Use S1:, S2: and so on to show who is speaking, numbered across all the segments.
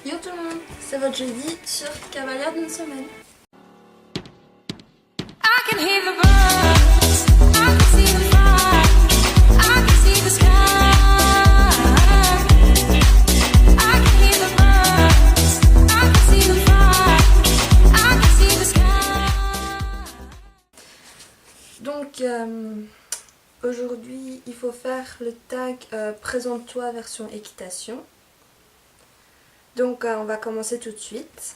S1: Yo tout le monde, c'est votre jeudi sur Cavalière d'une semaine. I can hear the birds, I can see the fire, I can see the sky. I can hear the birds, I can see the fire, I can see the sky. Donc aujourd'hui il faut faire le tag présente-toi version équitation. Donc on va commencer tout de suite.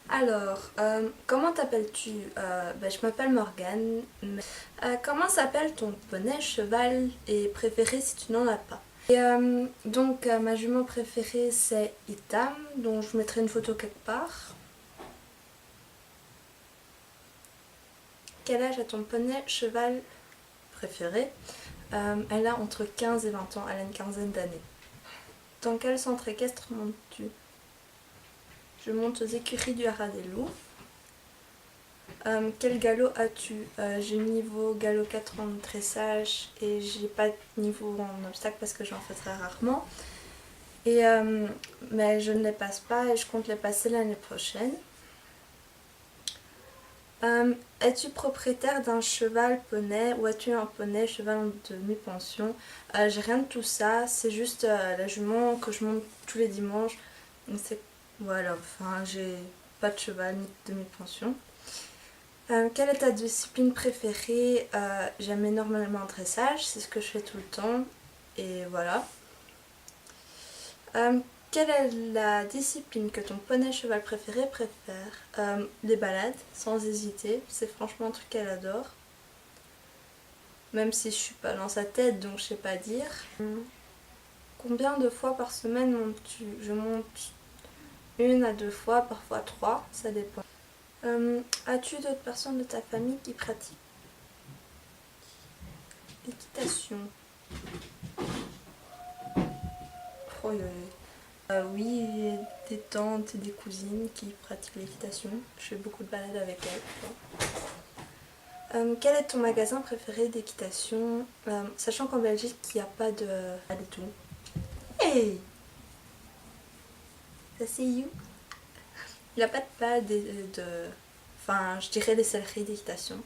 S1: Alors, comment t'appelles-tu? Je m'appelle Morgane. Comment s'appelle ton poney, cheval et préféré si tu n'en as pas? Et ma jument préférée c'est Itam, dont je mettrai une photo quelque part. Quel âge a ton poney cheval préféré? Elle a entre 15 et 20 ans, elle a une quinzaine d'années. Dans quel centre équestre montes-tu? Je monte aux écuries du Haras des Loups. Quel galop as-tu? J'ai niveau galop 4 en dressage et j'ai pas de niveau en obstacle parce que j'en fais très rarement. Mais je ne les passe pas et je compte les passer l'année prochaine. Es-tu propriétaire d'un cheval poney ou as-tu un poney cheval en demi-pension? J'ai rien de tout ça, c'est juste la jument que je monte tous les dimanches. Voilà, enfin j'ai pas de cheval ni de demi-pension. Quelle est ta discipline préférée? J'aime énormément le dressage, c'est ce que je fais tout le temps et voilà. Quelle est la discipline que ton poney cheval préféré préfère? Les balades, sans hésiter, c'est franchement un truc qu'elle adore. Même si je suis pas dans sa tête, donc je sais pas dire. Combien de fois par semaine montes-tu? Je monte 1 à 2 fois, parfois 3, ça dépend. As-tu d'autres personnes de ta famille qui pratiquent l'équitation? Oh, oui, des tantes et des cousines qui pratiquent l'équitation. Je fais beaucoup de balades avec elles. Quel est ton magasin préféré d'équitation? Sachant qu'en Belgique, il n'y a pas de tout. Hey! Ça c'est you? Il n'y a pas de pas Enfin, je dirais des selleries d'équitation.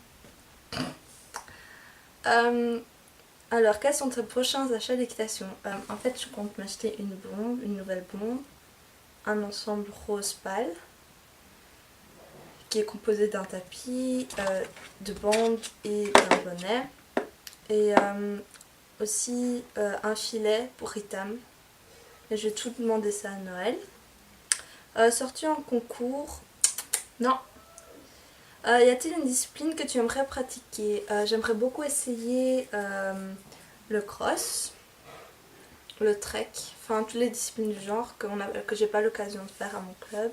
S1: Alors, quels sont tes prochains achats d'équitation? En fait, je compte m'acheter une nouvelle bombe, un ensemble rose pâle, qui est composé d'un tapis, de bandes et d'un bonnet. Et aussi un filet pour Itam. Et je vais tout demander ça à Noël. Sors-tu en concours? Non. Y a-t-il une discipline que tu aimerais pratiquer? J'aimerais beaucoup essayer le cross, le trek, enfin toutes les disciplines du genre que j'ai pas l'occasion de faire à mon club.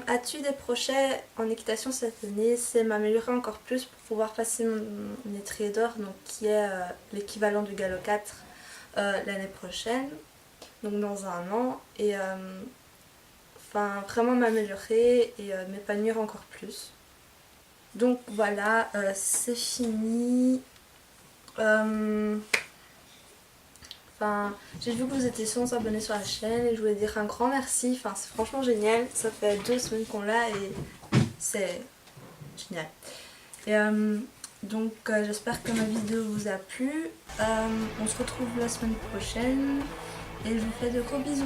S1: As-tu des projets en équitation cette année? C'est m'améliorer encore plus pour pouvoir passer mon étrier d'or, donc qui est l'équivalent du galop 4 l'année prochaine, donc dans 1 an, et enfin vraiment m'améliorer et m'épanouir encore plus. Donc voilà, c'est fini. J'ai vu que vous étiez 100 abonnés sur la chaîne et je voulais dire un grand merci. Enfin, c'est franchement génial. Ça fait 2 semaines qu'on l'a et c'est génial. Et j'espère que ma vidéo vous a plu. On se retrouve la semaine prochaine et je vous fais de gros bisous.